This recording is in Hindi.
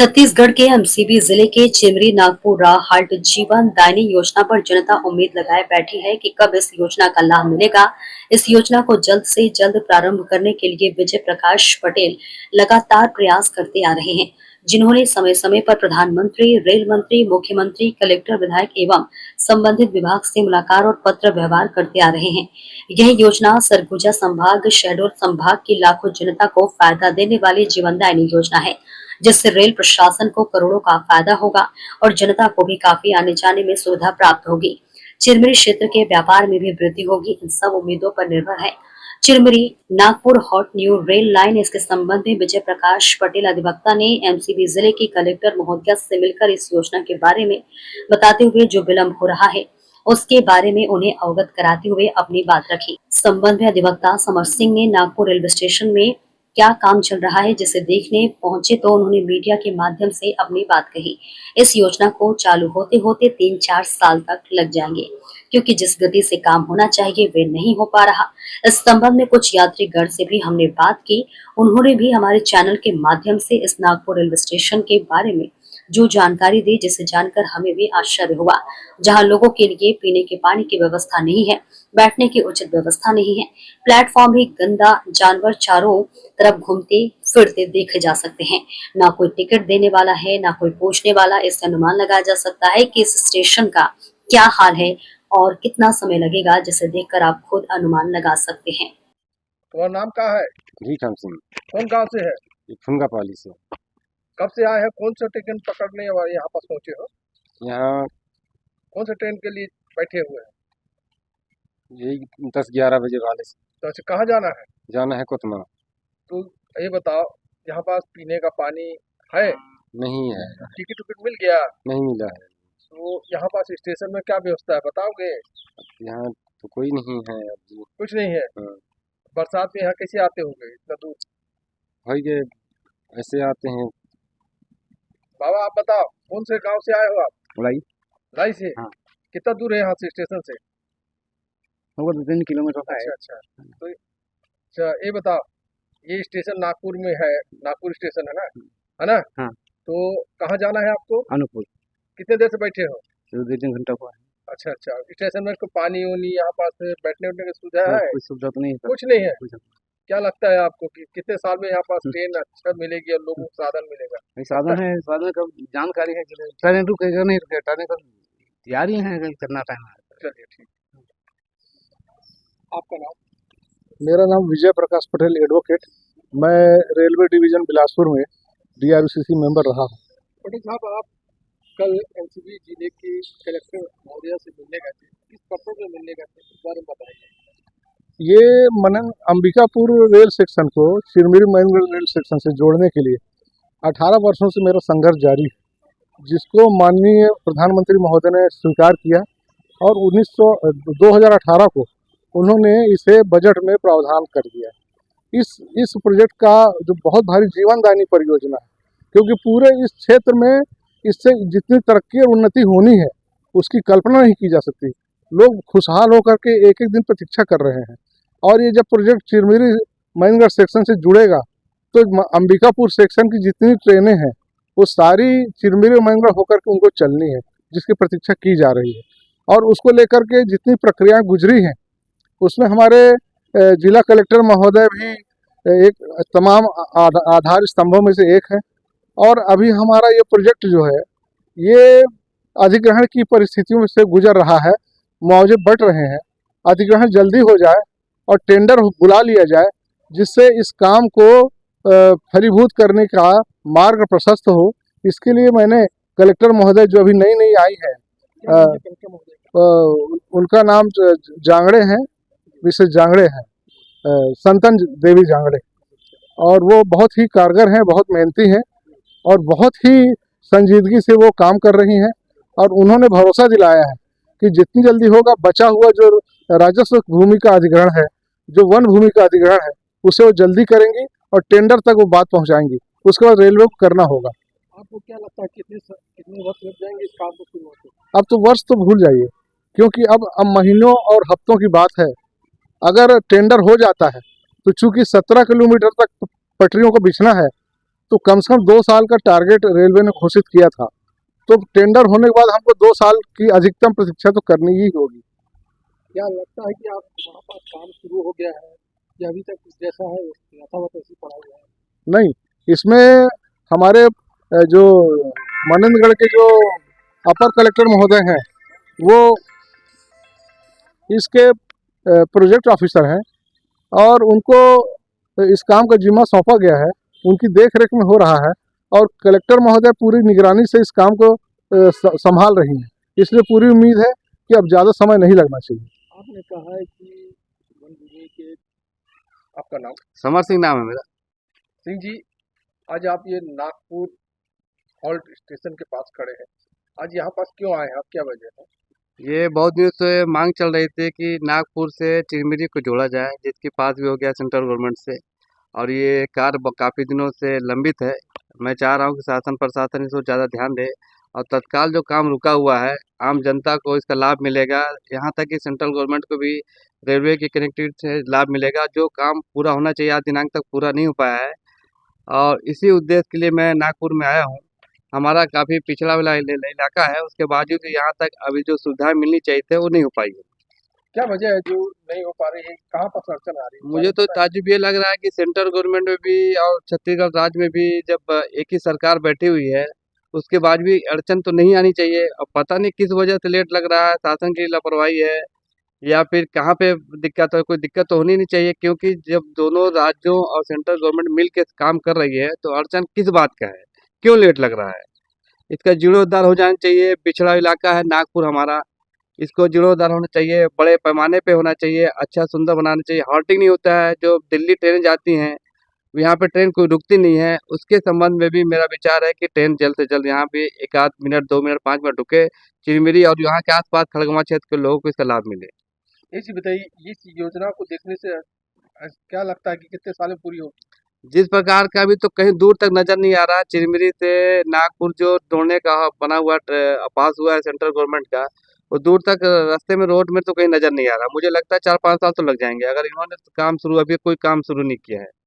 छत्तीसगढ़ के एमसीबी जिले के चिमरी नागपुर राह हाल्ट जीवन दायनी योजना पर जनता उम्मीद लगाए बैठी है कि कब इस योजना का लाभ मिलेगा। इस योजना को जल्द से जल्द प्रारंभ करने के लिए विजय प्रकाश पटेल लगातार प्रयास करते आ रहे हैं, जिन्होंने समय समय पर प्रधानमंत्री, रेल मंत्री, मुख्यमंत्री, कलेक्टर, विधायक एवं संबंधित विभाग से मुलाकात और पत्र व्यवहार करते आ रहे हैं। यह योजना सरगुजा संभाग, शहडोल संभाग की लाखों जनता को फायदा देने वाली जीवनदायिनी योजना है, जिससे रेल प्रशासन को करोड़ों का फायदा होगा और जनता को भी काफी आने जाने में सुविधा प्राप्त होगी। चिरमिरी क्षेत्र के व्यापार में भी वृद्धि होगी। इन सब उम्मीदों पर निर्भर है Chirmiri Nagpur hot new rail line. इसके संबंध में विजय प्रकाश पटेल अधिवक्ता ने एमसीबी जिले के कलेक्टर महोदया से मिलकर इस योजना के बारे में बताते हुए जो विलंब हो रहा है उसके बारे में उन्हें अवगत कराते हुए अपनी बात रखी। संबंध में अधिवक्ता समर सिंह ने नागपुर रेलवे स्टेशन में क्या काम चल रहा है जिसे देखने पहुंचे तो उन्होंने मीडिया के माध्यम से अपनी बात कही। इस योजना को चालू होते होते 3-4 साल तक लग जाएंगे, क्योंकि जिस गति से काम होना चाहिए वे नहीं हो पा रहा। इस संबंध में कुछ यात्री गण से भी हमने बात की। उन्होंने भी हमारे चैनल के माध्यम से इस नागपुर रेलवे स्टेशन के बारे में जो जानकारी दी, जिसे जानकर हमें भी आश्चर्य हुआ। जहां लोगों के लिए पीने के पानी की व्यवस्था नहीं है, बैठने की उचित व्यवस्था नहीं है, प्लेटफॉर्म भी गंदा, जानवर चारों तरफ घूमते फिरते देखे जा सकते हैं। ना कोई टिकट देने वाला है, ना कोई पूछने वाला। इससे अनुमान लगाया जा सकता है कि इस स्टेशन का क्या हाल है और कितना समय लगेगा, जिसे देखकर आप खुद अनुमान लगा सकते हैं। तुम्हारा नाम क्या है? जीठम सिंह। कौन गांव से है? फुंगापाली से। कब से आए हैं? कौन सा ट्रेन पकड़ने और यहाँ पर पहुँचे हो? यहाँ कौन से ट्रेन के लिए बैठे हुए हैं? यही 10-11 बजे वाले से तो अच्छा, कहाँ जाना है? जाना है कोतमा। तो ये बताओ, यहाँ पास पीने का पानी है? नहीं है, टिकट उकट मिल गया? नहीं मिला है। तो यहाँ पास स्टेशन में क्या व्यवस्था है बताओगे? यहाँ तो कोई नहीं है अब जी। कुछ नहीं है। हाँ। बरसात में यहाँ कैसे आते होंगे इतना दूर? भाई ये ऐसे आते हैं। बाबा आप बताओ, कौन से गांव से आए हो आप? लाई लाई से? हाँ। कितना दूर है यहाँ से स्टेशन से? होगा 2-3 किलोमीटर का है। अच्छा अच्छा। तो अच्छा ये बताओ, ये स्टेशन नागपुर में है, नागपुर स्टेशन है ना? हाँ। तो कहाँ जाना है आपको? अनुपुर। कितने देर से बैठे हो? 2-3 घंटा हुआ है। अच्छा अच्छा। स्टेशन में कोई पानी वानी यहाँ पास बैठने उठने की सुविधा है? कोई सुविधा तो नहीं है। कुछ नहीं है। कुछ नहीं। क्या लगता है आपको कि कितने साल में यहाँ पास ट्रेन अच्छा मिलेगी और लोगों को साधन मिलेगा? साधन है, साधन का जानकारी है कि ट्रेन रुकेगा नहीं रुकेगा, ट्रेन का तैयारी है कितना टाइम है। चलिए ठीक। आपका नाम? मेरा नाम विजय प्रकाश पटेल एडवोकेट। मैं रेलवे डिवीजन बिलासपुर में DRCC मेंबर रहा हूँ। पटेल साहब, आप कल एमसीबी जिले के कलेक्टर महोदया से मिलने गए थे, किस पर्पज में मिलने गए थे, इस बारे में बताइए। ये मनन अंबिकापुर रेल सेक्शन को चिरमिरी महेंद्रगढ़ रेल सेक्शन से जोड़ने के लिए 18 वर्षों से मेरा संघर्ष जारी है, जिसको माननीय प्रधानमंत्री महोदय ने स्वीकार किया और 2018 को उन्होंने इसे बजट में प्रावधान कर दिया। इस प्रोजेक्ट का जो बहुत भारी जीवनदायिनी परियोजना है, क्योंकि पूरे इस क्षेत्र में इससे जितनी तरक्की और उन्नति होनी है उसकी कल्पना नहीं की जा सकती। लोग खुशहाल होकर के एक एक दिन प्रतीक्षा कर रहे हैं। और ये जब प्रोजेक्ट चिरमिरी महेंद्रगढ़ सेक्शन से जुड़ेगा तो अंबिकापुर सेक्शन की जितनी ट्रेनें हैं वो सारी चिरमिरी महेंद्रगढ़ होकर के उनको चलनी है, जिसकी प्रतीक्षा की जा रही है। और उसको लेकर के जितनी प्रक्रियाएं गुजरी हैं उसमें हमारे जिला कलेक्टर महोदय भी एक तमाम आधार स्तंभों में से एक है। और अभी हमारा ये प्रोजेक्ट जो है ये अधिग्रहण की परिस्थितियों से गुजर रहा है, मुआवजे बढ़ रहे हैं। अधिग्रहण जल्दी हो जाए और टेंडर बुला लिया जाए, जिससे इस काम को फलीभूत करने का मार्ग प्रशस्त हो। इसके लिए मैंने कलेक्टर महोदय जो अभी नई आई है, उनका नाम जांगड़े हैं, मिसेस जांगड़े हैं, संतन देवी जांगड़े, और वो बहुत ही कारगर हैं, बहुत मेहनती हैं और बहुत ही संजीदगी से वो काम कर रही हैं। और उन्होंने भरोसा दिलाया है कि जितनी जल्दी होगा बचा हुआ जो राजस्व भूमि का अधिग्रहण है, जो वन भूमि का अधिग्रहण है, उसे वो जल्दी करेंगी और टेंडर तक वो बात पहुंचाएंगी। उसके बाद रेलवे को करना होगा। आपको क्या लगता है कितने वर्ष लग जाएंगे इस काम को शुरू होते? अब तो वर्ष तो भूल जाइए, क्योंकि अब महीनों और हफ्तों की बात है। अगर टेंडर हो जाता है तो चूंकि 17 किलोमीटर तक पटरियों को बिछना है तो कम से कम 2 साल का टारगेट रेलवे ने घोषित किया था। तो टेंडर होने के बाद हमको 2 साल की अधिकतम प्रतीक्षा तो करनी ही होगी। क्या लगता है कि आप वहाँ पास काम शुरू हो गया है या अभी तक जैसा है यथावत ऐसी पड़ा हुआ है? नहीं, इसमें हमारे जो मानंदगढ़ के जो अपर कलेक्टर महोदय हैं वो इसके प्रोजेक्ट ऑफिसर हैं और उनको इस काम का जिम्मा सौंपा गया है। उनकी देख रेख में हो रहा है और कलेक्टर महोदय पूरी निगरानी से इस काम को संभाल रही हैं। इसलिए पूरी उम्मीद है कि अब ज़्यादा समय नहीं लगना चाहिए। आपने कहा है कि वन विभाग के आपका नाम समर सिंह नाम है मेरा। सिंह जी, आज आप ये नागपुर हॉल्ट स्टेशन के पास खड़े हैं। आज यहाँ पास क्यों आए हैं आप, क्या वजह है? ये बहुत दिनों से मांग चल रही थी कि नागपुर से चिरमिरी को जोड़ा जाए, जिसकी पास भी हो गया सेंट्रल गवर्नमेंट से, और ये कार्य काफ़ी दिनों से लंबित है। मैं चाह रहा हूँ कि शासन प्रशासन इसको ज़्यादा ध्यान दे और तत्काल जो काम रुका हुआ है आम जनता को इसका लाभ मिलेगा। यहाँ तक कि सेंट्रल गवर्नमेंट को भी रेलवे की कनेक्टिविटी से लाभ मिलेगा। जो काम पूरा होना चाहिए आज दिनांक तक पूरा नहीं हो पाया है और इसी उद्देश्य के लिए मैं नागपुर में आया हूँ। हमारा काफ़ी पिछड़ा वाला इलाका है, उसके बावजूद यहाँ तक अभी जो सुविधाएं मिलनी चाहिए थे वो नहीं हो पाई है। क्या वजह है जो नहीं हो पा रही है, कहाँ पर अड़चन आ रही है? मुझे तो ताज्जुब ये लग रहा है कि सेंट्रल गवर्नमेंट में भी और छत्तीसगढ़ राज्य में भी जब एक ही सरकार बैठी हुई है उसके बाद भी अड़चन तो नहीं आनी चाहिए। अब पता नहीं किस वजह से लेट लग रहा है, शासन की लापरवाही है या फिर कहाँ पे दिक्कत है। कोई दिक्कत तो होनी नहीं चाहिए, क्योंकि जब दोनों राज्यों और सेंट्रल गवर्नमेंट मिल के काम कर रही है तो अड़चन किस बात का है, क्यों लेट लग रहा है। इसका जीर्णोद्धार हो जाना चाहिए। पिछड़ा इलाका है नागपुर हमारा, इसको जीर्णोद्धार होना चाहिए, बड़े पैमाने पे होना चाहिए, अच्छा सुंदर बनाना चाहिए। हॉल्टिंग नहीं होता है, जो दिल्ली ट्रेनें जाती हैं यहाँ पे ट्रेन कोई रुकती नहीं है। उसके संबंध में भी मेरा विचार है कि ट्रेन जल्द से जल्द यहाँ पे 1 आध मिनट 2 मिनट 5 मिनट रुके, चिरमिरी और यहाँ के आसपास खड़गवां क्षेत्र के लोगों को इसका लाभ मिले। ये चीज बताइए, इस योजना को देखने से क्या लगता है कि कितने साल में पूरी होगी? जिस प्रकार का अभी तो कहीं दूर तक नजर नहीं आ रहा। चिरमिरी से नागपुर जो जोड़ने का बना हुआ पास हुआ है सेंट्रल गवर्नमेंट का, वो दूर तक रास्ते में रोड में तो कहीं नजर नहीं आ रहा। मुझे लगता है 4-5 साल तो लग जाएंगे अगर इन्होंने काम शुरू अभी कोई काम शुरू नहीं किया है।